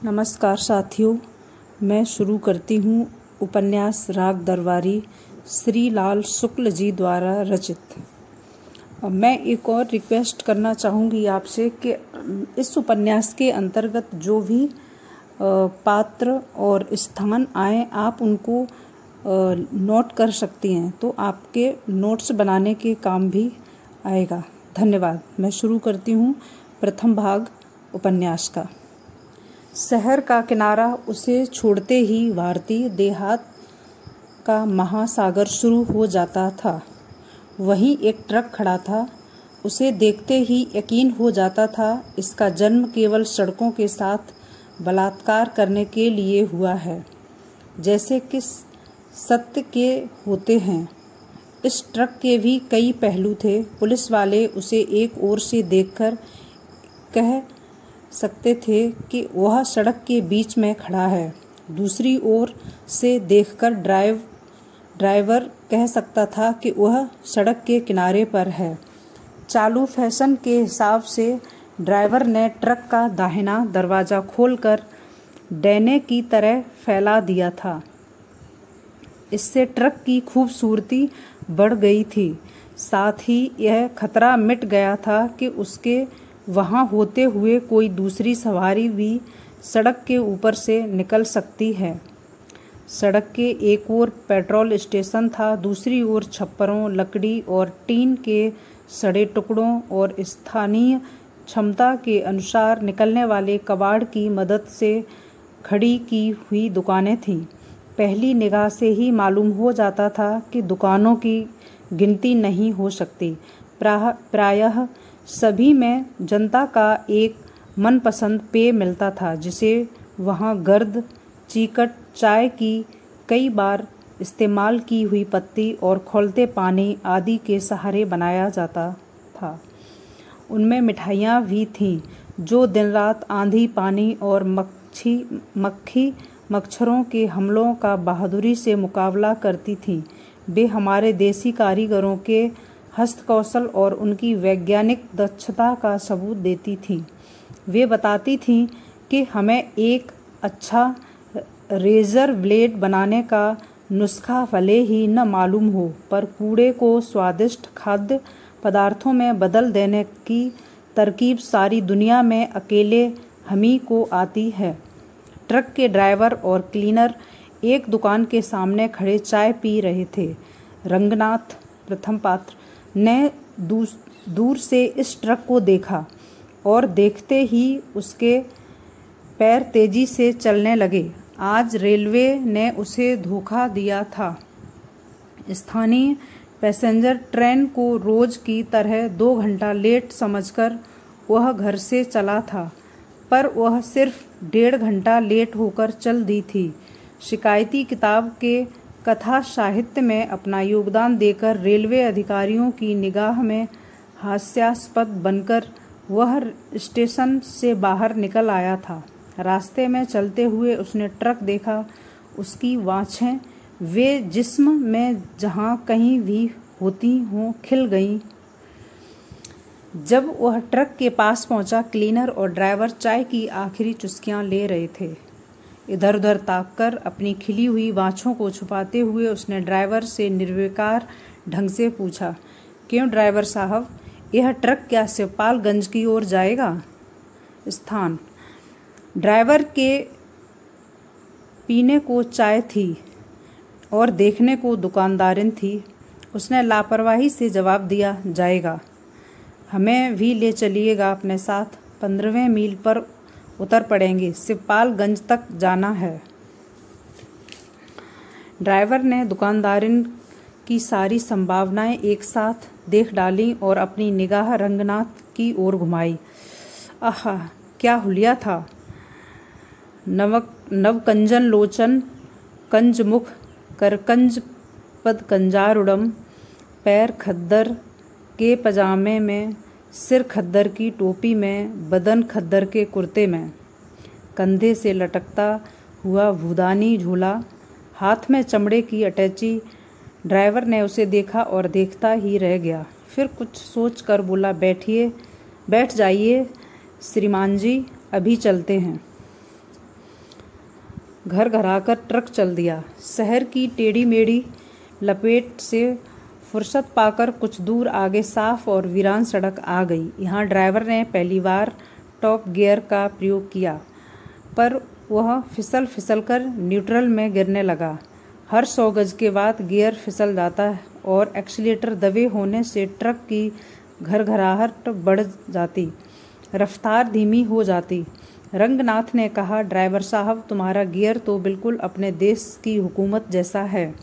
नमस्कार साथियों, मैं शुरू करती हूँ उपन्यास राग दरबारी श्री लाल शुक्ल जी द्वारा रचित। मैं एक और रिक्वेस्ट करना चाहूँगी आपसे कि इस उपन्यास के अंतर्गत जो भी पात्र और स्थान आए आप उनको नोट कर सकती हैं, तो आपके नोट्स बनाने के काम भी आएगा। धन्यवाद। मैं शुरू करती हूँ प्रथम भाग उपन्यास का। शहर का किनारा उसे छोड़ते ही भारतीय देहात का महासागर शुरू हो जाता था। वहीं एक ट्रक खड़ा था। उसे देखते ही यकीन हो जाता था इसका जन्म केवल सड़कों के साथ बलात्कार करने के लिए हुआ है, जैसे कि सत्य के होते हैं। इस ट्रक के भी कई पहलू थे। पुलिस वाले उसे एक ओर से देखकर कह सकते थे कि वह सड़क के बीच में खड़ा है, दूसरी ओर से देखकर ड्राइवर कह सकता था कि वह सड़क के किनारे पर है। चालू फैशन के हिसाब से ड्राइवर ने ट्रक का दाहिना दरवाज़ा खोलकर डैने की तरह फैला दिया था। इससे ट्रक की खूबसूरती बढ़ गई थी, साथ ही यह खतरा मिट गया था कि उसके वहाँ होते हुए कोई दूसरी सवारी भी सड़क के ऊपर से निकल सकती है। सड़क के एक ओर पेट्रोल स्टेशन था, दूसरी ओर छप्परों, लकड़ी और टीन के सड़े टुकड़ों और स्थानीय क्षमता के अनुसार निकलने वाले कबाड़ की मदद से खड़ी की हुई दुकानें थीं। पहली निगाह से ही मालूम हो जाता था कि दुकानों की गिनती नहीं हो सकती। प्रायः सभी में जनता का एक मनपसंद पेय मिलता था, जिसे वहाँ गर्द, चीकट चाय की कई बार इस्तेमाल की हुई पत्ती और खौलते पानी आदि के सहारे बनाया जाता था। उनमें मिठाइयाँ भी थीं जो दिन रात आंधी, पानी और मक्खी मच्छरों के हमलों का बहादुरी से मुकाबला करती थीं। वे हमारे देसी कारीगरों के हस्तकौशल और उनकी वैज्ञानिक दक्षता का सबूत देती थीं। वे बताती थीं कि हमें एक अच्छा रेजर ब्लेड बनाने का नुस्खा भले ही न मालूम हो, पर कूड़े को स्वादिष्ट खाद्य पदार्थों में बदल देने की तरकीब सारी दुनिया में अकेले हमी को आती है। ट्रक के ड्राइवर और क्लीनर एक दुकान के सामने खड़े चाय पी रहे थे। रंगनाथ, प्रथम पात्र, ने दूर से इस ट्रक को देखा और देखते ही उसके पैर तेजी से चलने लगे। आज रेलवे ने उसे धोखा दिया था। स्थानीय पैसेंजर ट्रेन को रोज की तरह 2 घंटा लेट समझकर वह घर से चला था, पर वह सिर्फ 1.5 घंटा लेट होकर चल दी थी। शिकायती किताब के कथा साहित्य में अपना योगदान देकर रेलवे अधिकारियों की निगाह में हास्यास्पद बनकर वह स्टेशन से बाहर निकल आया था। रास्ते में चलते हुए उसने ट्रक देखा। उसकी वांछें वे जिस्म में जहाँ कहीं भी होती हों खिल गईं। जब वह ट्रक के पास पहुंचा, क्लीनर और ड्राइवर चाय की आखिरी चुस्कियां ले रहे थे। इधर उधर ताककर अपनी खिली हुई बाँछों को छुपाते हुए उसने ड्राइवर से निर्विकार ढंग से पूछा, क्यों ड्राइवर साहब, यह ट्रक क्या शिवपालगंज की ओर जाएगा? स्थान: ड्राइवर के पीने को चाय थी और देखने को दुकानदारिन थी। उसने लापरवाही से जवाब दिया, जाएगा। हमें भी ले चलिएगा अपने साथ। 15वें मील पर उतर पड़ेंगे, शिवपालगंज तक जाना है। ड्राइवर ने दुकानदारिन की सारी संभावनाएं एक साथ देख डाली और अपनी निगाह रंगनाथ की ओर घुमाई। आहा, क्या हुलिया था! नवकंजन लोचन, कंज मुख, करकंज पद कंजारुडम, पैर खद्दर के पजामे में, सिर खद्दर की टोपी में, बदन खद्दर के कुर्ते में, कंधे से लटकता हुआ भूदानी झोला, हाथ में चमड़े की अटैची। ड्राइवर ने उसे देखा और देखता ही रह गया। फिर कुछ सोच कर बोला, बैठ जाइए श्रीमान जी, अभी चलते हैं। घर घराकर ट्रक चल दिया। शहर की टेढ़ी मेढ़ी लपेट से फुर्सत पाकर कुछ दूर आगे साफ और वीरान सड़क आ गई। यहाँ ड्राइवर ने पहली बार टॉप गियर का प्रयोग किया, पर वह फिसल कर न्यूट्रल में गिरने लगा। हर 100 गज के बाद गियर फिसल जाता है और एक्सीलेटर दबे होने से ट्रक की घरघराहट बढ़ जाती, रफ्तार धीमी हो जाती। रंगनाथ ने कहा, ड्राइवर साहब, तुम्हारा गियर तो बिल्कुल अपने देश की हुकूमत जैसा है।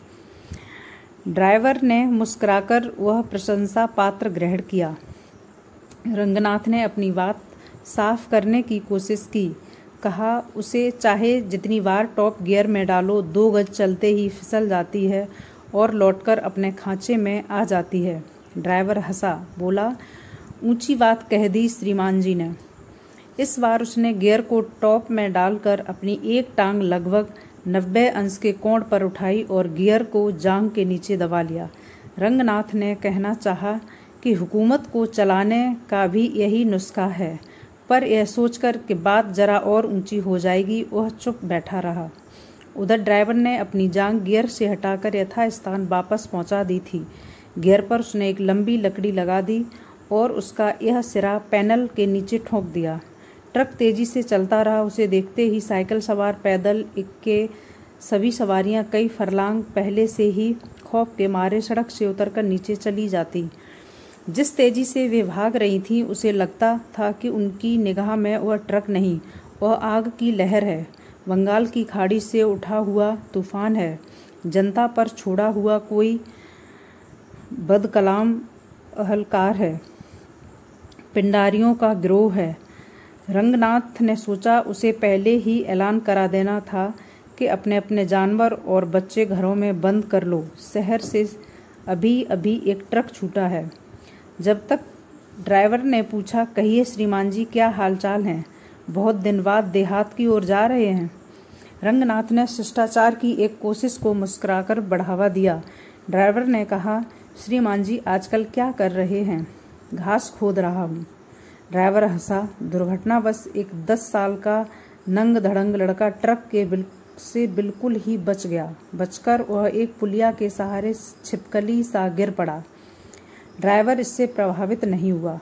ड्राइवर ने मुस्कुराकर वह प्रशंसा पात्र ग्रहण किया। रंगनाथ ने अपनी बात साफ करने की कोशिश की। कहा, उसे चाहे जितनी बार टॉप गियर में डालो, 2 गज चलते ही फिसल जाती है और लौटकर अपने खांचे में आ जाती है। ड्राइवर हंसा, बोला, ऊंची बात कह दी श्रीमान जी ने। इस बार उसने गियर को टॉप में डालकर अपनी एक टांग लगभग 90 अंश के कोण पर उठाई और गियर को जांघ के नीचे दबा लिया। रंगनाथ ने कहना चाहा कि हुकूमत को चलाने का भी यही नुस्खा है, पर यह सोचकर कि बात जरा और ऊंची हो जाएगी, वह चुप बैठा रहा। उधर ड्राइवर ने अपनी जांघ गियर से हटाकर यथास्थान वापस पहुंचा दी थी। गियर पर उसने एक लंबी लकड़ी लगा दी और उसका यह सिरा पैनल के नीचे ठोक दिया। ट्रक तेजी से चलता रहा। उसे देखते ही साइकिल सवार, पैदल इक्के सभी सवारियां कई फरलांग पहले से ही खौफ के मारे सड़क से उतरकर नीचे चली जाती। जिस तेजी से वे भाग रही थीं, उसे लगता था कि उनकी निगाह में वह ट्रक नहीं, वह आग की लहर है, बंगाल की खाड़ी से उठा हुआ तूफान है, जनता पर छोड़ा हुआ कोई बदकलाम अहलकार है, पिंडारियों का गिरोह है। रंगनाथ ने सोचा, उसे पहले ही ऐलान करा देना था कि अपने अपने जानवर और बच्चे घरों में बंद कर लो। शहर से अभी अभी एक ट्रक छूटा है। जब तक ड्राइवर ने पूछा, कहिए श्रीमान जी, क्या हालचाल हैं? बहुत दिन बाद देहात की ओर जा रहे हैं। रंगनाथ ने शिष्टाचार की एक कोशिश को मुस्कुराकर बढ़ावा दिया। ड्राइवर ने कहा, श्रीमान जी आजकल क्या कर रहे हैं? घास खोद रहा हूँ। ड्राइवर हंसा। दुर्घटनावश एक 10 साल का नंग धड़ंग लड़का ट्रक के से बिल्कुल ही बच गया। बचकर वह एक पुलिया के सहारे छिपकली सा गिर पड़ा। ड्राइवर इससे प्रभावित नहीं हुआ।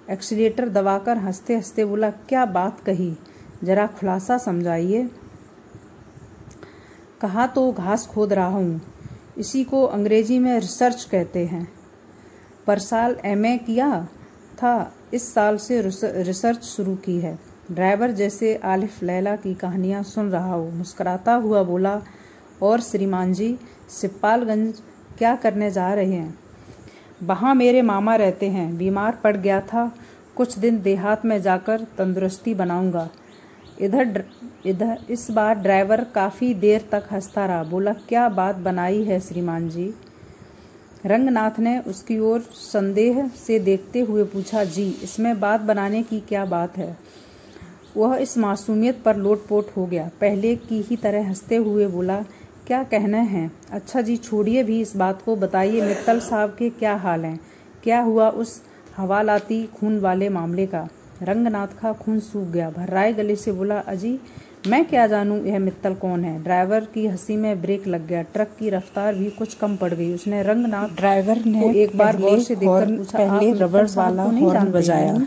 एक्सीलेटर दबाकर हंसते हंसते बोला, क्या बात कही, जरा खुलासा समझाइए। कहा तो घास खोद रहा हूँ, इसी को अंग्रेजी में रिसर्च कहते हैं। पर साल MA किया था, इस साल से रिसर्च शुरू की है। ड्राइवर जैसे आलिफ लैला की कहानियाँ सुन रहा हो, मुस्कुराता हुआ बोला, और श्रीमान जी सिपालगंज क्या करने जा रहे हैं? वहाँ मेरे मामा रहते हैं, बीमार पड़ गया था, कुछ दिन देहात में जाकर तंदुरुस्ती बनाऊंगा। इधर इस बार ड्राइवर काफ़ी देर तक हंसता रहा। बोला, क्या बात बनाई है श्रीमान जी? रंगनाथ ने उसकी ओर संदेह से देखते हुए पूछा, जी इसमें बात बनाने की क्या बात है? वह इस मासूमियत पर लोटपोट हो गया। पहले की ही तरह हंसते हुए बोला, क्या कहना है? अच्छा जी, छोड़िए भी इस बात को, बताइए मित्तल साहब के क्या हाल हैं? क्या हुआ उस हवालाती खून वाले मामले का? रंगनाथ का खून सूख गया। भर्राए गले से बोला, अजी मैं क्या जानूं यह मित्तल कौन है? ड्राइवर की हंसी में ब्रेक लग गया। ट्रक की रफ्तार भी कुछ कम पड़ गई। उसने रंगनाथ ड्राइवर ने एक बार गौर से देखकर पूछा, पहले रबड़ वाला हॉर्न बजाया,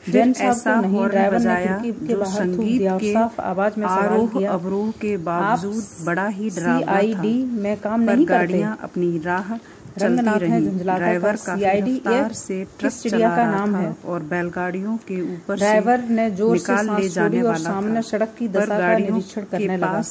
फिर ऐसा नहीं। ड्राइवर ने खिड़की के बाहर थूक दिया, साफ आवाज में सवाल किया, अवरोह के बावजूद बड़ा ही डरावना था। CID में काम नहीं करते? गाड़ियां अपनी राह रंगनाथ ने ड्राइवर का रफ्तार से ट्रक चिड़िया का नाम है और बैलगाड़ियों के ऊपर ड्राइवर ने जोर से सांस छोड़ी और सामने सड़क की दशा का निरीक्षण करने लगा।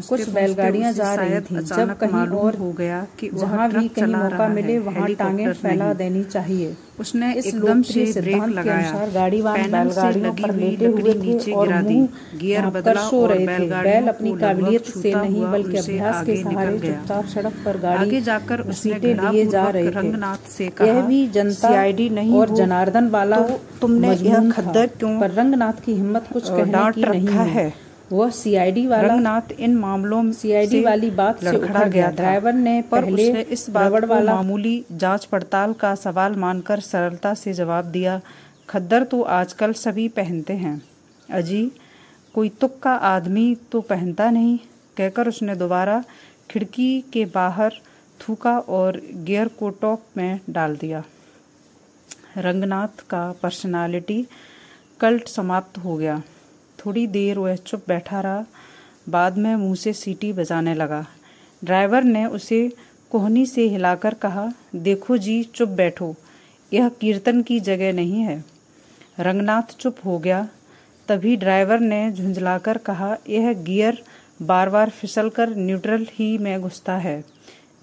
कुछ बैलगाड़ियां जा रही थीं। जब कहीं और हो गया कि जहां भी कहीं मौका मिले वहां टांगें फैला देनी चाहिए। उसने एकदम से ब्रेक लगाया। गाड़ीवान बैलगाड़ियों पर लेटे हुए नीचे गिरा दी। गियर बदला और बैल अपनी काबिलियत से नहीं बल्कि अभ्यास के सहारे चुपचाप सड़क पर गाड़ी जाकर सीटें लिए जा रहे थे। रंगनाथ से कहा, यह भी जनता CID नहीं और जनार्दन वाला तो तुमने यह खद्दर क्यों? पर रंगनाथ की हिम्मत कुछ कहने की नहीं है। वह CID वाला रंगनाथ इन मामलों में CID वाली बात से उखड़ गया। ड्राइवर ने पहले इस रबड़ वाला मामूली जांच पड़ताल का सवाल मानकर सरलता से जवाब दिया, खद्दर तो आजकल सभी पहनते हैं। अजी कोई तुक्का आदमी तो पहनता नहीं? कहकर उसने दोबारा खिड़की के बाहर थूका और गियर को टॉप में डाल दिया। रंगनाथ का पर्सनालिटी कल्ट समाप्त हो गया। थोड़ी देर वह चुप बैठा रहा, बाद में मुंह से सीटी बजाने लगा। ड्राइवर ने उसे कोहनी से हिलाकर कहा, देखो जी, चुप बैठो, यह कीर्तन की जगह नहीं है। रंगनाथ चुप हो गया। तभी ड्राइवर ने झुंझलाकर कहा, यह गियर बार बार फिसलकर न्यूट्रल ही में घुसता है।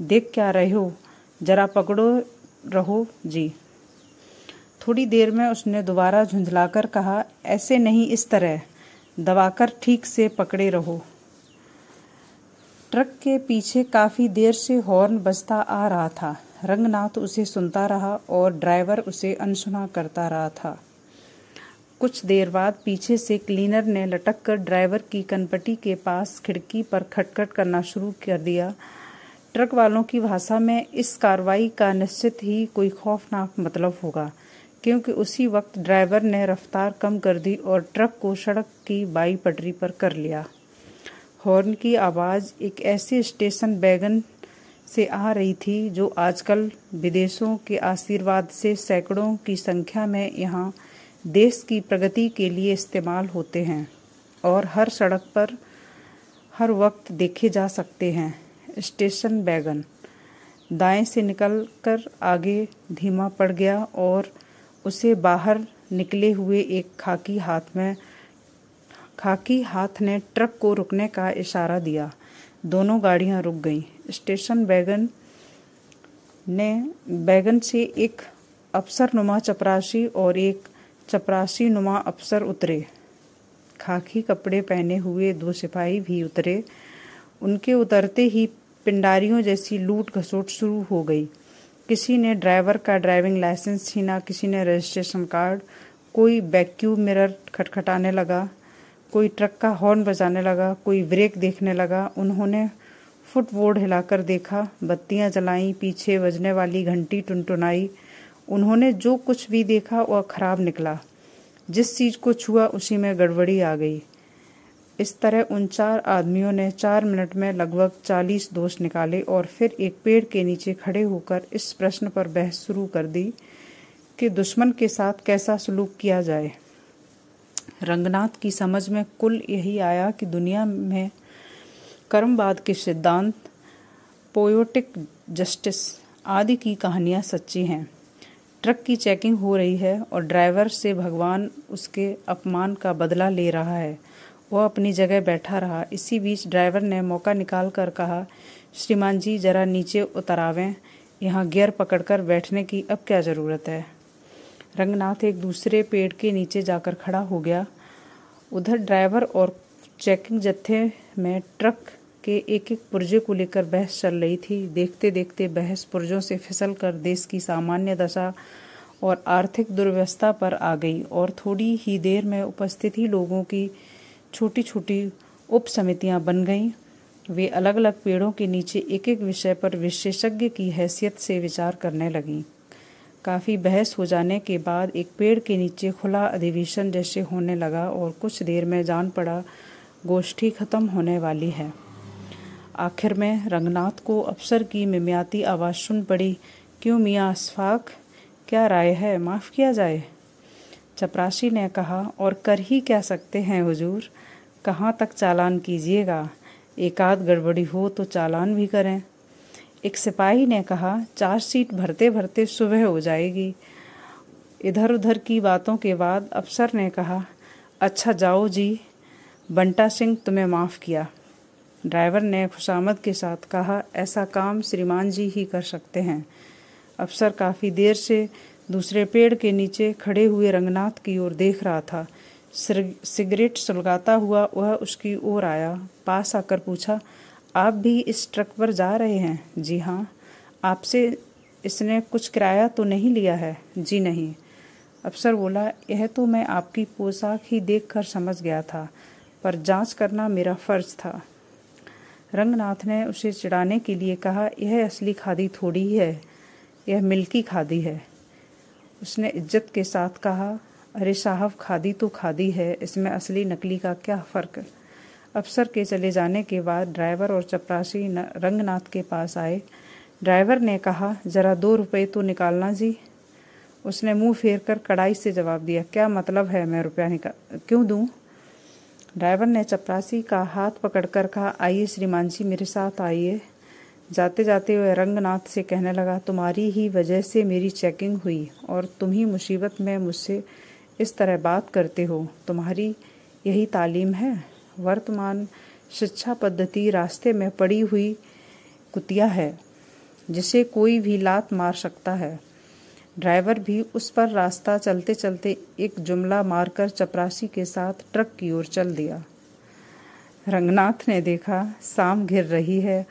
देख क्या रहे हो, जरा पकड़ो रहो जी। थोड़ी देर में उसने दोबारा झुंझलाकर कहा, ऐसे नहीं, इस तरह दबाकर ठीक से पकड़े रहो। ट्रक के पीछे काफी देर से हॉर्न बजता आ रहा था। रंगनाथ उसे सुनता रहा और ड्राइवर उसे अनसुना करता रहा था। कुछ देर बाद पीछे से क्लीनर ने लटक कर ड्राइवर की कनपटी के पास खिड़की पर खटखट करना शुरू कर दिया। ट्रक वालों की भाषा में इस कार्रवाई का निश्चित ही कोई खौफनाक मतलब होगा, क्योंकि उसी वक्त ड्राइवर ने रफ्तार कम कर दी और ट्रक को सड़क की बाई पटरी पर कर लिया। हॉर्न की आवाज़ एक ऐसे स्टेशन वैगन से आ रही थी जो आजकल विदेशों के आशीर्वाद से सैकड़ों की संख्या में यहाँ देश की प्रगति के लिए इस्तेमाल होते हैं और हर सड़क पर हर वक्त देखे जा सकते हैं। स्टेशन वैगन दाएं से निकलकर आगे धीमा पड़ गया और उसे बाहर निकले हुए एक खाकी हाथ ने ट्रक को रुकने का इशारा दिया। दोनों गाड़ियां रुक गईं। स्टेशन वैगन से एक अफसरनुमा चपरासी और एक चपरासी नुमा अफसर उतरे। खाकी कपड़े पहने हुए 2 सिपाही भी उतरे। उनके उतरते ही पिंडारियों जैसी लूट घसोट शुरू हो गई। किसी ने ड्राइवर का ड्राइविंग लाइसेंस छीना, किसी ने रजिस्ट्रेशन कार्ड, कोई वैक्यूम मिरर खटखटाने लगा, कोई ट्रक का हॉर्न बजाने लगा, कोई ब्रेक देखने लगा। उन्होंने फुटबोर्ड हिलाकर देखा, बत्तियां जलाईं, पीछे बजने वाली घंटी टुनटुनाई। उन्होंने जो कुछ भी देखा वह खराब निकला। जिस चीज को छुआ उसी में गड़बड़ी आ गई। इस तरह उन 4 आदमियों ने 4 मिनट में लगभग 40 दोष निकाले और फिर एक पेड़ के नीचे खड़े होकर इस प्रश्न पर बहस शुरू कर दी कि दुश्मन के साथ कैसा सलूक किया जाए। रंगनाथ की समझ में कुल यही आया कि दुनिया में कर्मवाद के सिद्धांत, पोएटिक जस्टिस आदि की कहानियां सच्ची हैं। ट्रक की चेकिंग हो रही है और ड्राइवर से भगवान उसके अपमान का बदला ले रहा है। वह अपनी जगह बैठा रहा। इसी बीच ड्राइवर ने मौका निकाल कर कहा, श्रीमान जी, जरा नीचे उतरावें, यहाँ गियर पकड़कर बैठने की अब क्या ज़रूरत है। रंगनाथ एक दूसरे पेड़ के नीचे जाकर खड़ा हो गया। उधर ड्राइवर और चेकिंग जत्थे में ट्रक के एक एक पुर्जे को लेकर बहस चल रही थी। देखते देखते बहस पुर्जों से फिसल कर देश की सामान्य दशा और आर्थिक दुर्व्यवस्था पर आ गई और थोड़ी ही देर में उपस्थित ही लोगों की छोटी छोटी उप समितियां बन गईं। वे अलग अलग पेड़ों के नीचे एक एक विषय पर विशेषज्ञ की हैसियत से विचार करने लगीं। काफ़ी बहस हो जाने के बाद एक पेड़ के नीचे खुला अधिवेशन जैसे होने लगा और कुछ देर में जान पड़ा गोष्ठी खत्म होने वाली है। आखिर में रंगनाथ को अफसर की मिमियाती आवाज़ सुन पड़ी, क्यों मियाँ अशफाक, क्या राय है, माफ़ किया जाए। चपरासी ने कहा, और कर ही क्या सकते हैं हुजूर, कहाँ तक चालान कीजिएगा, एक आध गड़बड़ी हो तो चालान भी करें। एक सिपाही ने कहा, चार्जशीट भरते भरते सुबह हो जाएगी। इधर उधर की बातों के बाद अफसर ने कहा, अच्छा जाओ जी, बंटा सिंह तुम्हें माफ़ किया। ड्राइवर ने खुशामद के साथ कहा, ऐसा काम श्रीमान जी ही कर सकते हैं। अफसर काफ़ी देर से दूसरे पेड़ के नीचे खड़े हुए रंगनाथ की ओर देख रहा था। सिगरेट सुलगाता हुआ वह उसकी ओर आया। पास आकर पूछा, आप भी इस ट्रक पर जा रहे हैं? जी हाँ। आपसे इसने कुछ किराया तो नहीं लिया है? जी नहीं। अफसर बोला, यह तो मैं आपकी पोशाक ही देखकर समझ गया था, पर जांच करना मेरा फर्ज था। रंगनाथ ने उसे चिढ़ाने के लिए कहा, यह असली खादी थोड़ी ही है, यह मिल्की खादी है। उसने इज्जत के साथ कहा, अरे साहब, खादी तो खादी है, इसमें असली नकली का क्या फ़र्क। अफसर के चले जाने के बाद ड्राइवर और चपरासी रंगनाथ के पास आए। ड्राइवर ने कहा, जरा 2 रुपये तो निकालना जी। उसने मुंह फेर कर कड़ाई से जवाब दिया, क्या मतलब है, मैं रुपया क्यों दूं? ड्राइवर ने चपरासी का हाथ पकड़कर कहा, आइए श्रीमान जी, मेरे साथ आइए। जाते जाते वह रंगनाथ से कहने लगा, तुम्हारी ही वजह से मेरी चेकिंग हुई और तुम ही मुसीबत में मुझसे इस तरह बात करते हो। तुम्हारी यही तालीम है? वर्तमान शिक्षा पद्धति रास्ते में पड़ी हुई कुतिया है जिसे कोई भी लात मार सकता है। ड्राइवर भी उस पर रास्ता चलते चलते एक जुमला मारकर चपरासी के साथ ट्रक की ओर चल दिया। रंगनाथ ने देखा, शाम घिर रही है,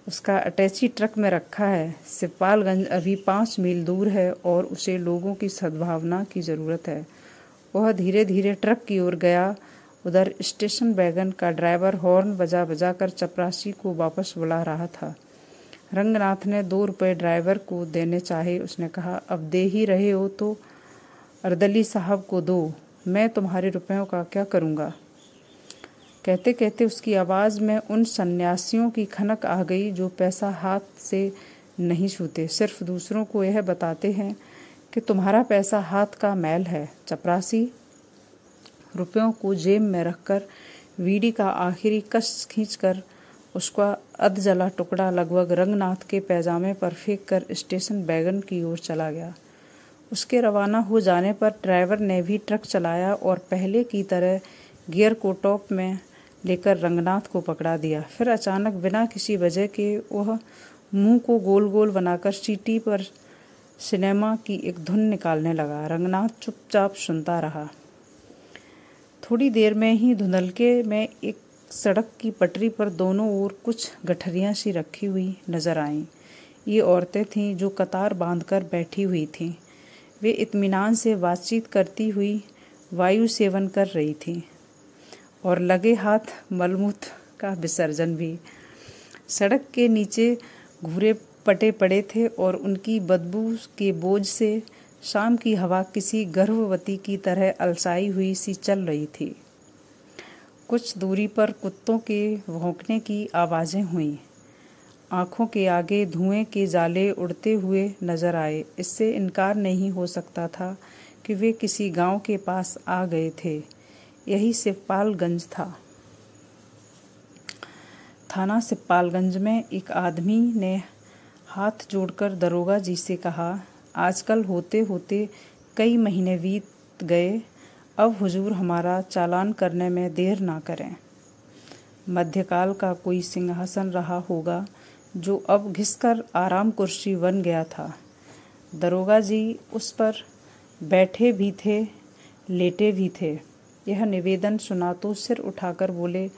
उसका अटैची ट्रक में रखा है। सिपालगंज अभी 5 मील दूर है और उसे लोगों की सद्भावना की ज़रूरत है। वह धीरे धीरे ट्रक की ओर गया। उधर स्टेशन वैगन का ड्राइवर हॉर्न बजा बजा कर चपरासी को वापस बुला रहा था। रंगनाथ ने 2 रुपये ड्राइवर को देने चाहे। उसने कहा, अब दे ही रहे हो तो अर्दली साहब को दो, मैं तुम्हारे रुपयों का क्या करूँगा। कहते कहते उसकी आवाज़ में उन सन्यासियों की खनक आ गई जो पैसा हाथ से नहीं छूते, सिर्फ दूसरों को यह बताते हैं कि तुम्हारा पैसा हाथ का मैल है। चपरासी रुपयों को जेब में रखकर बीड़ी का आखिरी कश खींचकर उसका अधजला टुकड़ा लगभग रंगनाथ के पैजामे पर फेंक कर स्टेशन वैगन की ओर चला गया। उसके रवाना हो जाने पर ड्राइवर ने भी ट्रक चलाया और पहले की तरह गियर को टॉप में लेकर रंगनाथ को पकड़ा दिया। फिर अचानक बिना किसी वजह के वह मुंह को गोल गोल बनाकर सीटी पर सिनेमा की एक धुन निकालने लगा। रंगनाथ चुपचाप सुनता रहा। थोड़ी देर में ही धुंधलके में एक सड़क की पटरी पर दोनों ओर कुछ गठरियां सी रखी हुई नजर आईं। ये औरतें थीं जो कतार बांधकर बैठी हुई थीं। वे इत्मीनान से बातचीत करती हुई वायु सेवन कर रही थीं और लगे हाथ मलमूत्र का विसर्जन भी। सड़क के नीचे घूरे पटे पड़े थे और उनकी बदबू के बोझ से शाम की हवा किसी गर्भवती की तरह अलसाई हुई सी चल रही थी। कुछ दूरी पर कुत्तों के भौंकने की आवाज़ें हुईं। आँखों के आगे धुएं के जाले उड़ते हुए नजर आए। इससे इनकार नहीं हो सकता था कि वे किसी गांव के पास आ गए थे। यही सिपालगंज था। थाना सिपालगंज में एक आदमी ने हाथ जोड़कर दरोगा जी से कहा, आजकल होते होते कई महीने बीत गए, अब हुजूर हमारा चालान करने में देर ना करें। मध्यकाल का कोई सिंहासन रहा होगा जो अब घिसकर आराम कुर्सी बन गया था। दरोगा जी उस पर बैठे भी थे, लेटे भी थे। यह निवेदन सुना तो सिर उठाकर बोले,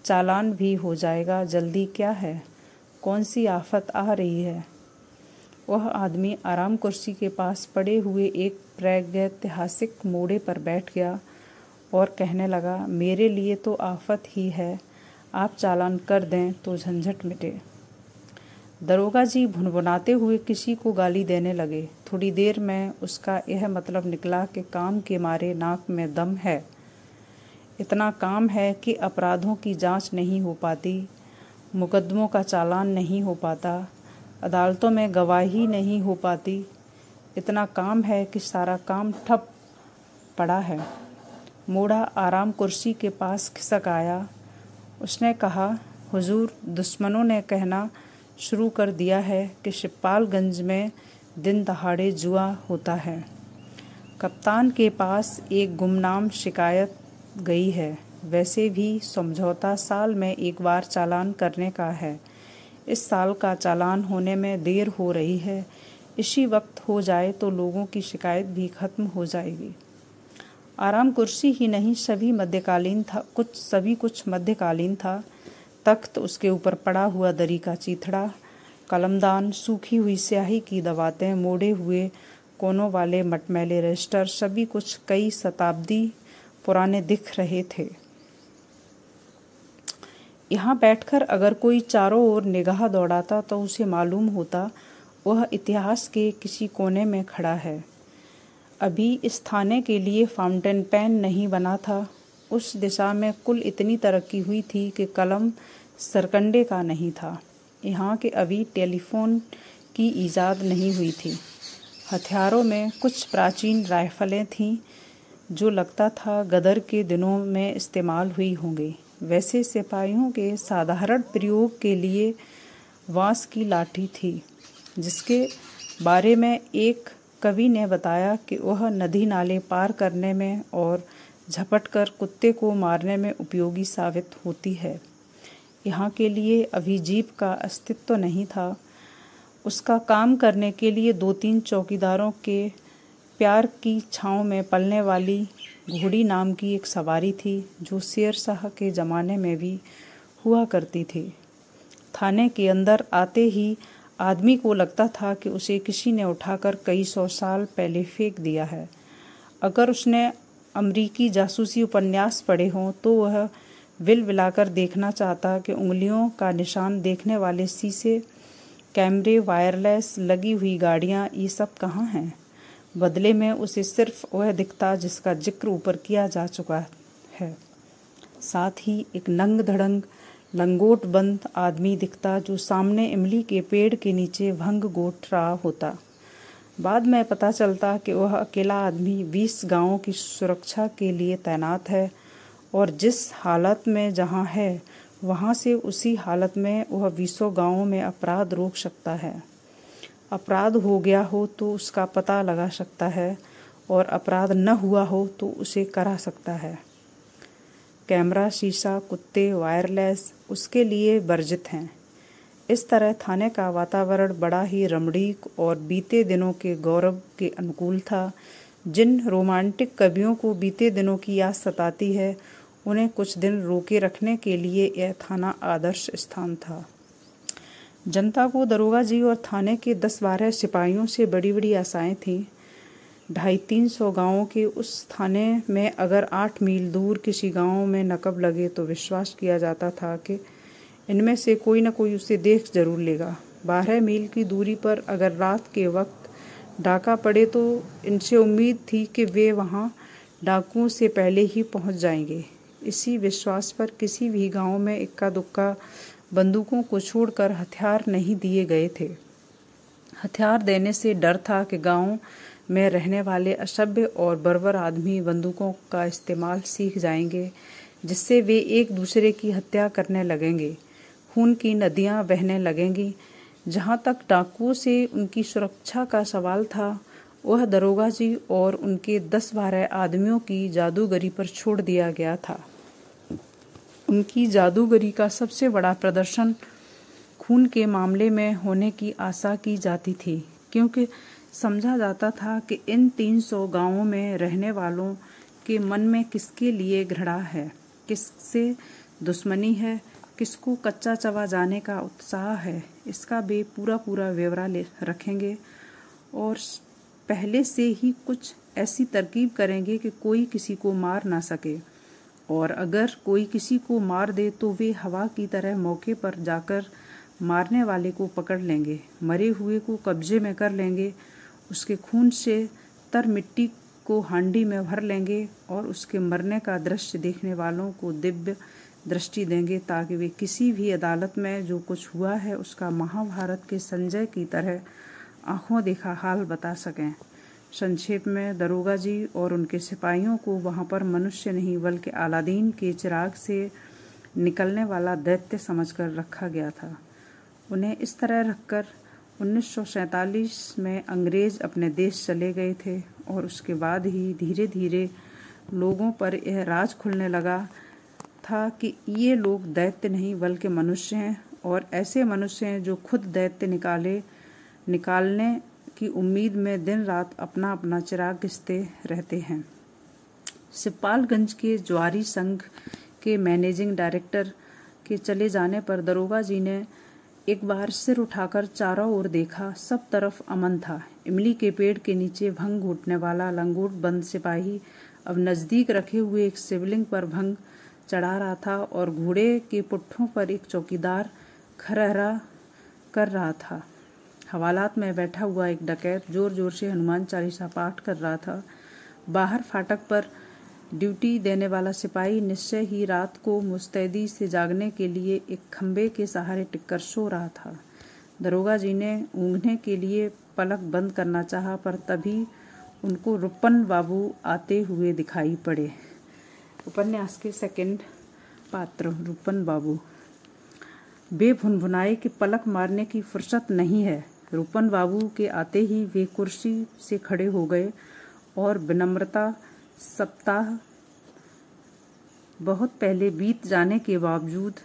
चालान भी हो जाएगा, जल्दी क्या है, कौन सी आफत आ रही है। वह आदमी आराम कुर्सी के पास पड़े हुए एक प्रागैतिहासिक मोड़े पर बैठ गया और कहने लगा, मेरे लिए तो आफत ही है, आप चालान कर दें तो झंझट मिटे। दरोगा जी भुनभुनाते हुए किसी को गाली देने लगे। थोड़ी देर में उसका यह मतलब निकला कि काम के मारे नाक में दम है। इतना काम है कि अपराधों की जांच नहीं हो पाती, मुकदमों का चालान नहीं हो पाता, अदालतों में गवाही नहीं हो पाती। इतना काम है कि सारा काम ठप पड़ा है। मोड़ा आराम कुर्सी के पास खिसक आया। उसने कहा, हुजूर, दुश्मनों ने कहना शुरू कर दिया है कि सिपालगंज में दिन दहाड़े जुआ होता है। कप्तान के पास एक गुमनाम शिकायत गई है। वैसे भी समझौता साल में एक बार चालान करने का है। इस साल का चालान होने में देर हो रही है। इसी वक्त हो जाए तो लोगों की शिकायत भी खत्म हो जाएगी। आराम कुर्सी ही नहीं, सभी कुछ मध्यकालीन था। तख्त, उसके ऊपर पड़ा हुआ दरी का चीथड़ा, कलमदान, सूखी हुई स्याही की दवातें, मोड़े हुए कोनों वाले मटमैले रजिस्टर, सभी कुछ कई शताब्दी पुराने दिख रहे थे। यहाँ बैठकर अगर कोई चारों ओर निगाह दौड़ाता तो उसे मालूम होता वह इतिहास के किसी कोने में खड़ा है। अभी इस थाने के लिए फाउंटेन पेन नहीं बना था। उस दिशा में कुल इतनी तरक्की हुई थी कि कलम सरकंडे का नहीं था। यहाँ के अभी टेलीफोन की ईजाद नहीं हुई थी। हथियारों में कुछ प्राचीन राइफलें थीं जो लगता था गदर के दिनों में इस्तेमाल हुई होंगी। वैसे सिपाहियों के साधारण प्रयोग के लिए बाँस की लाठी थी, जिसके बारे में एक कवि ने बताया कि वह नदी नाले पार करने में और झपटकर कुत्ते को मारने में उपयोगी साबित होती है। यहाँ के लिए अभी जीप का अस्तित्व नहीं था। उसका काम करने के लिए 2-3 चौकीदारों के प्यार की छाँव में पलने वाली घोड़ी नाम की एक सवारी थी, जो शेर शाह के ज़माने में भी हुआ करती थी। थाने के अंदर आते ही आदमी को लगता था कि उसे किसी ने उठाकर कई 100 साल पहले फेंक दिया है। अगर उसने अमरीकी जासूसी उपन्यास पढ़े हों तो वह विलविलाकर देखना चाहता कि उंगलियों का निशान देखने वाले शीशे, कैमरे, वायरलेस लगी हुई गाड़ियाँ, ये सब कहाँ हैं। बदले में उसे सिर्फ वह दिखता जिसका जिक्र ऊपर किया जा चुका है। साथ ही एक नंग धड़ंग लंगोट बंद आदमी दिखता जो सामने इमली के पेड़ के नीचे भंग गोट रहा होता। बाद में पता चलता कि वह अकेला आदमी 20 गांवों की सुरक्षा के लिए तैनात है और जिस हालत में जहां है वहां से उसी हालत में वह 20 गांवों में अपराध रोक सकता है। अपराध हो गया हो तो उसका पता लगा सकता है और अपराध न हुआ हो तो उसे करा सकता है। कैमरा, शीशा, कुत्ते, वायरलेस उसके लिए वर्जित हैं। इस तरह थाने का वातावरण बड़ा ही रमणीक और बीते दिनों के गौरव के अनुकूल था। जिन रोमांटिक कवियों को बीते दिनों की याद सताती है, उन्हें कुछ दिन रोके रखने के लिए यह थाना आदर्श स्थान था। जनता को दरोगा जी और थाने के 10-12 सिपाहियों से बड़ी बड़ी आशाएं थीं। 250-300 गांवों के उस थाने में अगर 8 मील दूर किसी गांव में नकब लगे तो विश्वास किया जाता था कि इनमें से कोई न कोई उसे देख जरूर लेगा। 12 मील की दूरी पर अगर रात के वक्त डाका पड़े तो इनसे उम्मीद थी कि वे वहां डाकुओं से पहले ही पहुंच जाएंगे। इसी विश्वास पर किसी भी गांव में इक्का दुक्का बंदूकों को छोड़कर हथियार नहीं दिए गए थे। हथियार देने से डर था कि गांव में रहने वाले असभ्य और बर्बर आदमी बंदूकों का इस्तेमाल सीख जाएंगे, जिससे वे एक दूसरे की हत्या करने लगेंगे। खून की नदियां बहने लगेंगी। जहां तक डाकुओं से उनकी सुरक्षा का सवाल था, वह दरोगा जी और उनके 10-12 आदमियों की जादूगरी पर छोड़ दिया गया था। उनकी जादूगरी का सबसे बड़ा प्रदर्शन खून के मामले में होने की आशा की जाती थी, क्योंकि समझा जाता था कि इन 300 गांवों में रहने वालों के मन में किसके लिए घृणा है, किससे दुश्मनी है, किसको कच्चा चबा जाने का उत्साह है। इसका वे पूरा ब्यौरा रखेंगे और पहले से ही कुछ ऐसी तरकीब करेंगे कि कोई किसी को मार ना सके, और अगर कोई किसी को मार दे तो वे हवा की तरह मौके पर जाकर मारने वाले को पकड़ लेंगे, मरे हुए को कब्जे में कर लेंगे, उसके खून से तर मिट्टी को हांडी में भर लेंगे और उसके मरने का दृश्य देखने वालों को दिव्य दृष्टि देंगे, ताकि वे किसी भी अदालत में जो कुछ हुआ है उसका महाभारत के संजय की तरह आंखों देखा हाल बता सकें। संक्षेप में दरोगा जी और उनके सिपाहियों को वहां पर मनुष्य नहीं बल्कि अलादीन के चिराग से निकलने वाला दैत्य समझकर रखा गया था। उन्हें इस तरह रखकर 1947 में अंग्रेज अपने देश चले गए थे और उसके बाद ही धीरे धीरे लोगों पर यह राज खुलने लगा था कि ये लोग दैत्य नहीं बल्कि मनुष्य हैं, और ऐसे मनुष्य हैं जो खुद दैत्य निकालने की उम्मीद में दिन रात अपना अपना चिराग घिसते रहते हैं। सिपालगंज के ज्वारी संघ के मैनेजिंग डायरेक्टर के चले जाने पर दरोगा जी ने एक बार सिर उठाकर चारों ओर देखा। सब तरफ अमन था। इमली के पेड़ के नीचे भंग घोटने वाला लंगोट बंद सिपाही अब नजदीक रखे हुए एक शिवलिंग पर भंग चढ़ा रहा था और घोड़े के पुट्ठों पर एक चौकीदार खरहरा कर रहा था। हवालात में बैठा हुआ एक डकैत जोर जोर से हनुमान चालीसा पाठ कर रहा था। बाहर फाटक पर ड्यूटी देने वाला सिपाही निश्चय ही रात को मुस्तैदी से जागने के लिए एक खंबे के सहारे टिककर सो रहा था। दरोगा जी ने ऊँघने के लिए पलक बंद करना चाहा, पर तभी उनको रुपन बाबू आते हुए दिखाई पड़े। उपन्यास के सेकंड पात्र रुपन बाबू। बेभुनभुनाए कि पलक मारने की फुर्सत नहीं है। रुपन बाबू के आते ही वे कुर्सी से खड़े हो गए और विनम्रता सप्ताह बहुत पहले बीत जाने के बावजूद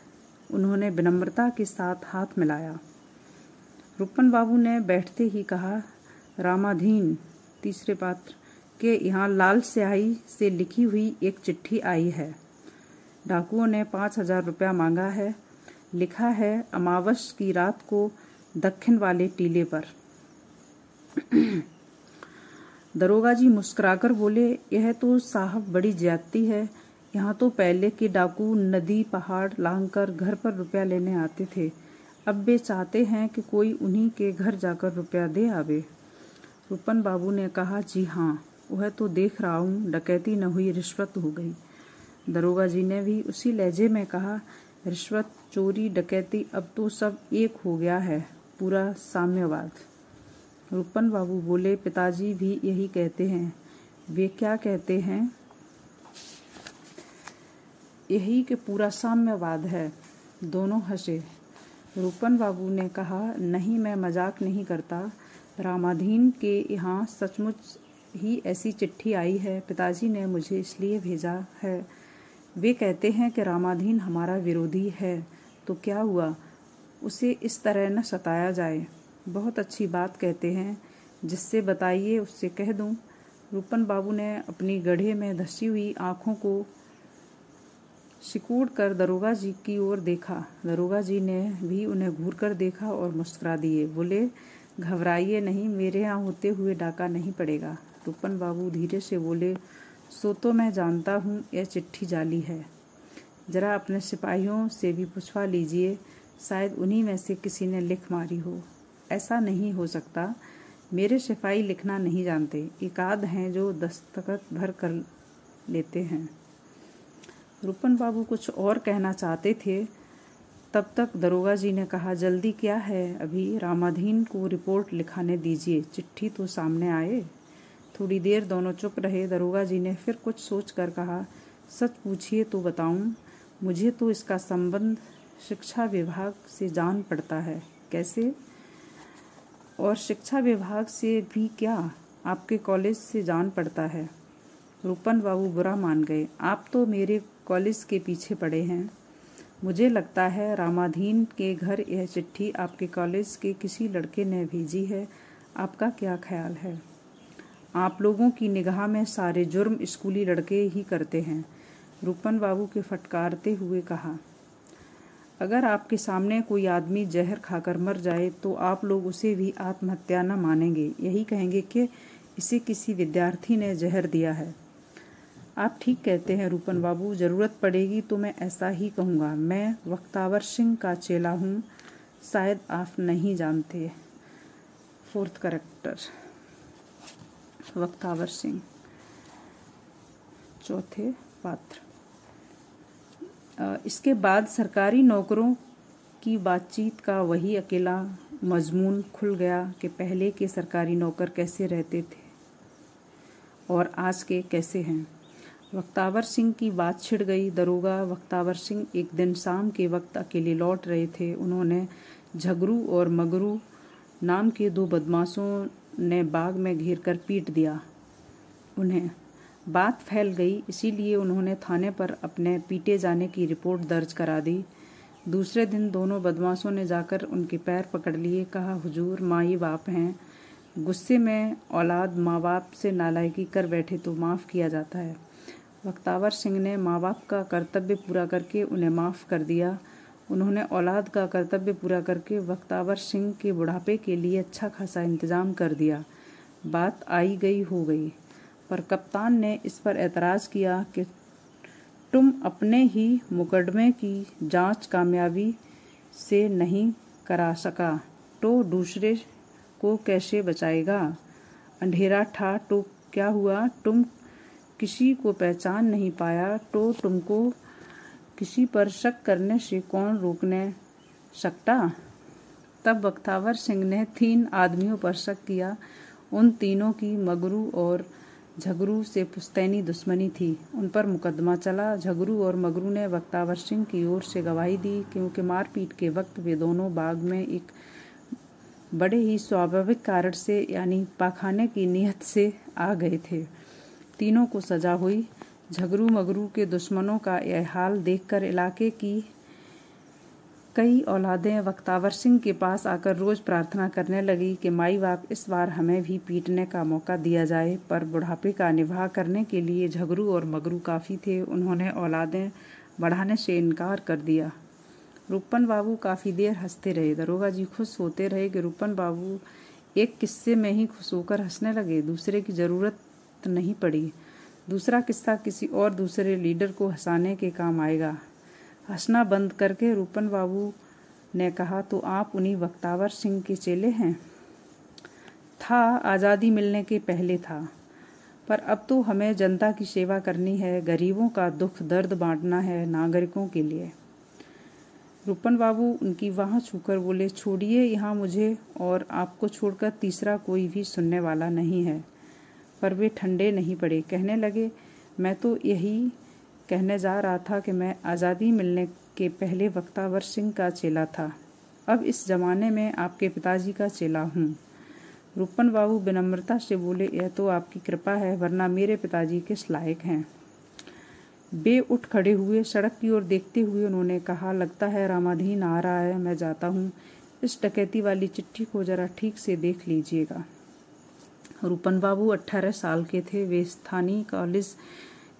उन्होंने विनम्रता के साथ हाथ मिलाया। रुपन बाबू ने बैठते ही कहा, रामाधीन तीसरे पात्र के यहाँ लाल स्याही से लिखी हुई एक चिट्ठी आई है। डाकुओं ने 5,000 रुपया मांगा है। लिखा है अमावस की रात को दक्षिण वाले टीले पर। दरोगा जी मुस्कुराकर बोले, यह तो साहब बड़ी ज्यादती है। यहाँ तो पहले के डाकू नदी पहाड़ लांघकर घर पर रुपया लेने आते थे। अब वे चाहते हैं कि कोई उन्हीं के घर जाकर रुपया दे आवे। रुपन बाबू ने कहा, जी हाँ, वह तो देख रहा हूँ, डकैती न हुई, रिश्वत हो गई। दरोगा जी ने भी उसी लहजे में कहा, रिश्वत, चोरी, डकैती, अब तो सब एक हो गया है, पूरा साम्यवाद। रुपन बाबू बोले, पिताजी भी यही कहते हैं। वे क्या कहते हैं? यही कि पूरा साम्यवाद है। दोनों हंसे। रुपन बाबू ने कहा, नहीं, मैं मजाक नहीं करता। रामाधीन के यहाँ सचमुच ही ऐसी चिट्ठी आई है। पिताजी ने मुझे इसलिए भेजा है। वे कहते हैं कि रामाधीन हमारा विरोधी है, तो क्या हुआ, उसे इस तरह न सताया जाए। बहुत अच्छी बात कहते हैं, जिससे बताइए, उससे कह दूं। रुपन बाबू ने अपनी गड्ढे में धसी हुई आंखों को सिकोड़ कर दरोगा जी की ओर देखा। दरोगा जी ने भी उन्हें घूर कर देखा और मुस्कुरा दिए। बोले, घबराइए नहीं, मेरे यहाँ होते हुए डाका नहीं पड़ेगा। रुपन बाबू धीरे से बोले, सो तो मैं जानता हूँ यह चिट्ठी जाली है। जरा अपने सिपाहियों से भी पूछवा लीजिए, शायद उन्हीं में से किसी ने लिख मारी हो। ऐसा नहीं हो सकता, मेरे सिपाही लिखना नहीं जानते। एकाध हैं जो दस्तखत भर कर लेते हैं। रुपन बाबू कुछ और कहना चाहते थे, तब तक दरोगा जी ने कहा, जल्दी क्या है, अभी रामाधीन को रिपोर्ट लिखाने दीजिए, चिट्ठी तो सामने आए। थोड़ी देर दोनों चुप रहे। दरोगा जी ने फिर कुछ सोच कर कहा, सच पूछिए तो बताऊं, मुझे तो इसका संबंध शिक्षा विभाग से जान पड़ता है। कैसे? और शिक्षा विभाग से भी क्या, आपके कॉलेज से जान पड़ता है। रुपन बाबू बुरा मान गए। आप तो मेरे कॉलेज के पीछे पड़े हैं। मुझे लगता है रामाधीन के घर यह चिट्ठी आपके कॉलेज के किसी लड़के ने भेजी है। आपका क्या ख्याल है? आप लोगों की निगाह में सारे जुर्म स्कूली लड़के ही करते हैं। रुपन बाबू के फटकारते हुए कहा, अगर आपके सामने कोई आदमी जहर खाकर मर जाए तो आप लोग उसे भी आत्महत्या न मानेंगे। यही कहेंगे कि इसे किसी विद्यार्थी ने जहर दिया है। आप ठीक कहते हैं रुपन बाबू, ज़रूरत पड़ेगी तो मैं ऐसा ही कहूँगा। मैं वक्तावर सिंह का चेला हूँ, शायद आप नहीं जानते। Fourth character Waktawar Singh. चौथे पात्र। इसके बाद सरकारी नौकरों की बातचीत का वही अकेला मजमून खुल गया कि पहले के सरकारी नौकर कैसे रहते थे और आज के कैसे हैं। वक्तावर सिंह की बात छिड़ गई। दरोगा वक्तावर सिंह एक दिन शाम के वक्त अकेले लौट रहे थे। उन्होंने झगरू और मगरू नाम के दो बदमाशों ने बाग में घेर कर पीट दिया उन्हें। बात फैल गई, इसीलिए उन्होंने थाने पर अपने पीटे जाने की रिपोर्ट दर्ज करा दी। दूसरे दिन दोनों बदमाशों ने जाकर उनके पैर पकड़ लिए। कहा, हुजूर, माई बाप हैं। गुस्से में औलाद माँ बाप से नालायकी कर बैठे तो माफ़ किया जाता है। वक्तावर सिंह ने माँ बाप का कर्तव्य पूरा करके उन्हें माफ़ कर दिया। उन्होंने औलाद का कर्तव्य पूरा करके वक्तावर सिंह के बुढ़ापे के लिए अच्छा खासा इंतजाम कर दिया। बात आई गई हो गई, पर कप्तान ने इस पर एतराज़ किया कि तुम अपने ही मुकदमे की जांच कामयाबी से नहीं करा सका तो दूसरे को कैसे बचाएगा। अंधेरा था तो क्या हुआ, तुम किसी को पहचान नहीं पाया तो तुमको किसी पर शक करने से कौन रोकने सकता। तब बख्तावर सिंह ने 3 आदमियों पर शक किया। उन तीनों की मगरू और झगरू से पुश्तैनी दुश्मनी थी। उन पर मुकदमा चला। झगरू और मगरू ने बख्तावर सिंह की ओर से गवाही दी, क्योंकि मारपीट के वक्त वे दोनों बाग में एक बड़े ही स्वाभाविक कारण से यानी पाखाने की नीयत से आ गए थे। तीनों को सजा हुई। झगरू मगरू के दुश्मनों का यह हाल देखकर इलाके की कई औलादें बख्तावर सिंह के पास आकर रोज प्रार्थना करने लगी कि माई बाप इस बार हमें भी पीटने का मौका दिया जाए। पर बुढ़ापे का निवाह करने के लिए झगरू और मगरू काफ़ी थे। उन्होंने औलादें बढ़ाने से इनकार कर दिया। रूपन बाबू काफ़ी देर हंसते रहे। दरोगा जी खुश होते रहे कि रूपन बाबू एक किस्से में ही खुश होकर हंसने लगे, दूसरे की ज़रूरत नहीं पड़ी। दूसरा किस्सा किसी और दूसरे लीडर को हंसाने के काम आएगा। हंसना बंद करके रूपन बाबू ने कहा, तो आप उन्हीं बख्तावर सिंह के चेले हैं? था, आज़ादी मिलने के पहले था, पर अब तो हमें जनता की सेवा करनी है, गरीबों का दुख दर्द बांटना है नागरिकों के लिए। रूपन बाबू उनकी वहाँ छूकर बोले, छोड़िए, यहाँ मुझे और आपको छोड़कर तीसरा कोई भी सुनने वाला नहीं है। पर वे ठंडे नहीं पड़े। कहने लगे, मैं तो यही कहने जा रहा था कि मैं आज़ादी मिलने के पहले बख्तावर सिंह का चेला था, अब इस ज़माने में आपके पिताजी का चेला हूँ। रूपन बाबू विनम्रता से बोले, यह तो आपकी कृपा है, वरना मेरे पिताजी किस लायक हैं। वे उठ खड़े हुए। सड़क की ओर देखते हुए उन्होंने कहा, लगता है रामाधीन आ रहा है, मैं जाता हूँ। इस डकैती वाली चिट्ठी को जरा ठीक से देख लीजिएगा। रूपन बाबू 18 साल के थे। वे स्थानीय कॉलेज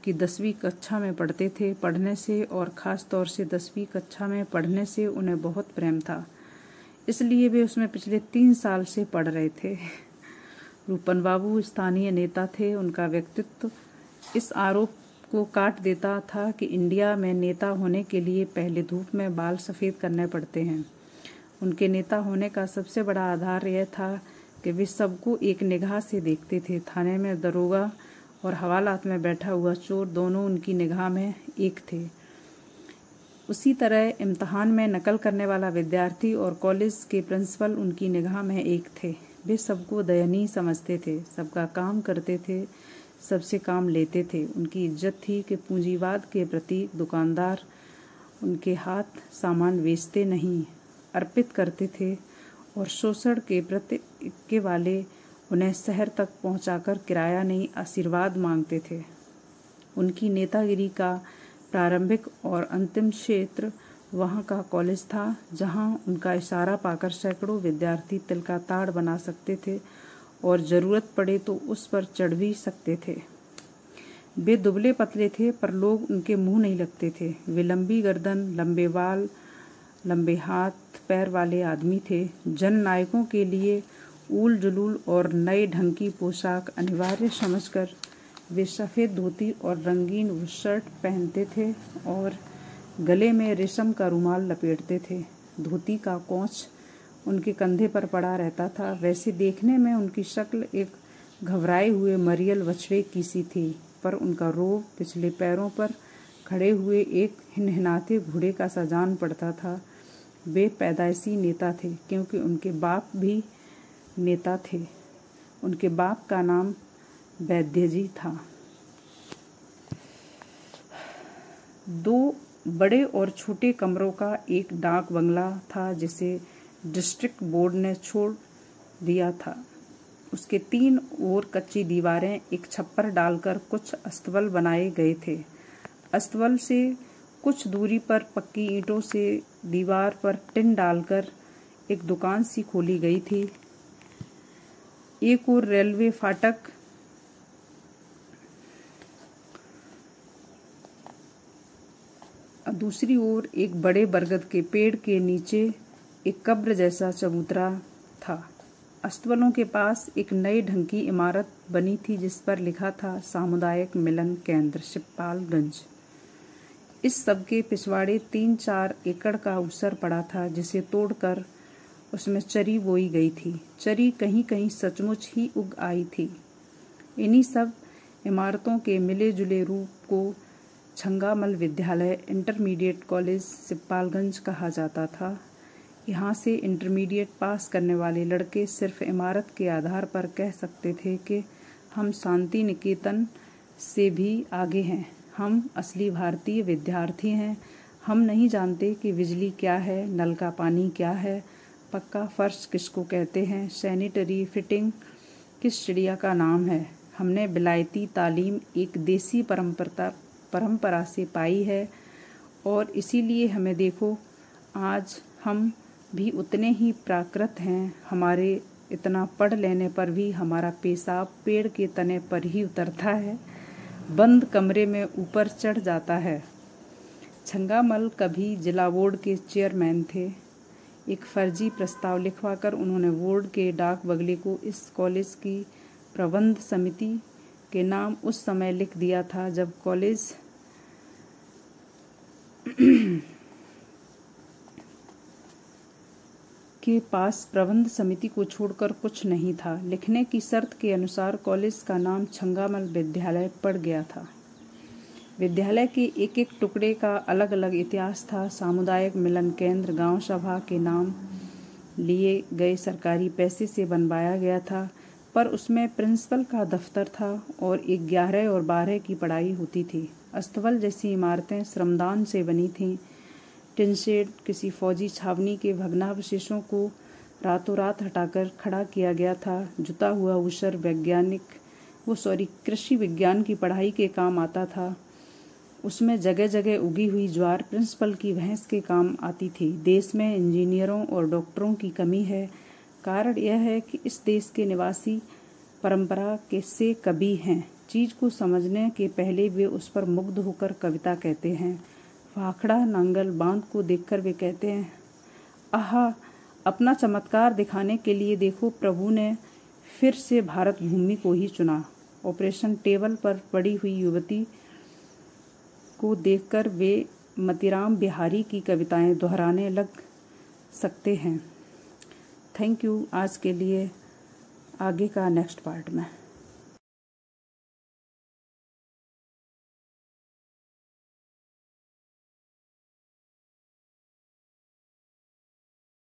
की 10वीं कक्षा में पढ़ते थे। पढ़ने से और ख़ास तौर से 10वीं कक्षा में पढ़ने से उन्हें बहुत प्रेम था, इसलिए वे उसमें पिछले 3 साल से पढ़ रहे थे। रूपन बाबू स्थानीय नेता थे। उनका व्यक्तित्व इस आरोप को काट देता था कि इंडिया में नेता होने के लिए पहले धूप में बाल सफ़ेद करने पड़ते हैं। उनके नेता होने का सबसे बड़ा आधार यह था कि वे सबको एक निगाह से देखते थे। थाने में दरोगा और हवालात में बैठा हुआ चोर दोनों उनकी निगाह में एक थे। उसी तरह इम्तहान में नकल करने वाला विद्यार्थी और कॉलेज के प्रिंसिपल उनकी निगाह में एक थे। वे सबको दयनीय समझते थे, सबका काम करते थे, सबसे काम लेते थे। उनकी इज्जत थी कि पूंजीवाद के प्रति दुकानदार उनके हाथ सामान बेचते नहीं, अर्पित करते थे, और शोषण के प्रति के वाले उन्हें शहर तक पहुंचाकर किराया नहीं आशीर्वाद मांगते थे। उनकी नेतागिरी का प्रारंभिक और अंतिम क्षेत्र वहां का कॉलेज था, जहां उनका इशारा पाकर सैकड़ों विद्यार्थी तिल का ताड़ बना सकते थे और ज़रूरत पड़े तो उस पर चढ़ भी सकते थे। वे दुबले पतले थे, पर लोग उनके मुंह नहीं लगते थे। वे लंबी गर्दन, लंबे बाल, लंबे हाथ पैर वाले आदमी थे। जन नायकों के लिए ऊल जुलूल और नए ढंग की पोशाक अनिवार्य समझकर वे सफ़ेद धोती और रंगीन शर्ट पहनते थे और गले में रेशम का रुमाल लपेटते थे। धोती का कोंच उनके कंधे पर पड़ा रहता था। वैसे देखने में उनकी शक्ल एक घबराए हुए मरियल बछड़े की सी थी, पर उनका रोब पिछले पैरों पर खड़े हुए एक हिनहिनाते घोड़े का सा जान पड़ता था। वे पैदाइशी नेता थे, क्योंकि उनके बाप भी नेता थे। उनके बाप का नाम वैद्य जी था। 2 बड़े और छोटे कमरों का एक डाक बंगला था, जिसे डिस्ट्रिक्ट बोर्ड ने छोड़ दिया था। उसके 3 ओर कच्ची दीवारें, एक छप्पर डालकर कुछ अस्तबल बनाए गए थे। अस्तबल से कुछ दूरी पर पक्की ईंटों से दीवार पर टिन डालकर एक दुकान सी खोली गई थी। एक और रेलवे फाटक, दूसरी ओर एक बड़े बरगद के पेड़ के नीचे एक कब्र जैसा चबूतरा था। अस्तबलों के पास एक नए ढंग की इमारत बनी थी, जिस पर लिखा था सामुदायिक मिलन केंद्र शिवपालगंज। इस सब के पिछवाड़े 3-4 एकड़ का अवसर पड़ा था, जिसे तोड़कर उसमें चरी बोई गई थी। चरी कहीं कहीं सचमुच ही उग आई थी। इन्हीं सब इमारतों के मिले जुले रूप को छंगामल विद्यालय इंटरमीडिएट कॉलेज सिपालगंज कहा जाता था। यहाँ से इंटरमीडिएट पास करने वाले लड़के सिर्फ इमारत के आधार पर कह सकते थे कि हम शांति निकेतन से भी आगे हैं, हम असली भारतीय विद्यार्थी हैं। हम नहीं जानते कि बिजली क्या है, नल का पानी क्या है, पक्का फर्श किसको कहते हैं, सैनिटरी फिटिंग किस चिड़िया का नाम है। हमने विलायती तालीम एक देसी परंपरा से पाई है और इसीलिए हमें देखो आज हम भी उतने ही प्राकृत हैं। हमारे इतना पढ़ लेने पर भी हमारा पेशाब पेड़ के तने पर ही उतरता है, बंद कमरे में ऊपर चढ़ जाता है। छंगामल कभी जिला बोर्ड के चेयरमैन थे। एक फर्जी प्रस्ताव लिखवाकर उन्होंने बोर्ड के डाक बगले को इस कॉलेज की प्रबंध समिति के नाम उस समय लिख दिया था जब कॉलेज के पास प्रबंध समिति को छोड़कर कुछ नहीं था। लिखने की शर्त के अनुसार कॉलेज का नाम छंगामल विद्यालय पड़ गया था। विद्यालय के एक एक टुकड़े का अलग अलग इतिहास था। सामुदायिक मिलन केंद्र गांव सभा के नाम लिए गए सरकारी पैसे से बनवाया गया था, पर उसमें प्रिंसिपल का दफ्तर था और 11 और 12 की पढ़ाई होती थी। अस्तबल जैसी इमारतें श्रमदान से बनी थीं। टिनशेड किसी फौजी छावनी के भग्नावशेषों को रातों रात हटाकर खड़ा किया गया था। जुता हुआ ऊसर कृषि विज्ञान की पढ़ाई के काम आता था। उसमें जगह जगह उगी हुई ज्वार प्रिंसिपल की भैंस के काम आती थी। देश में इंजीनियरों और डॉक्टरों की कमी है। कारण यह है कि इस देश के निवासी परंपरा के से कवि हैं। चीज़ को समझने के पहले वे उस पर मुग्ध होकर कविता कहते हैं। भाखड़ा नांगल बांध को देखकर वे कहते हैं, आहा, अपना चमत्कार दिखाने के लिए देखो प्रभु ने फिर से भारत भूमि को ही चुना। ऑपरेशन टेबल पर पड़ी हुई युवती को देखकर वे मतीराम बिहारी की कविताएं दोहराने लग सकते हैं। Thank you. आज के लिए आगे का नेक्स्ट पार्ट में।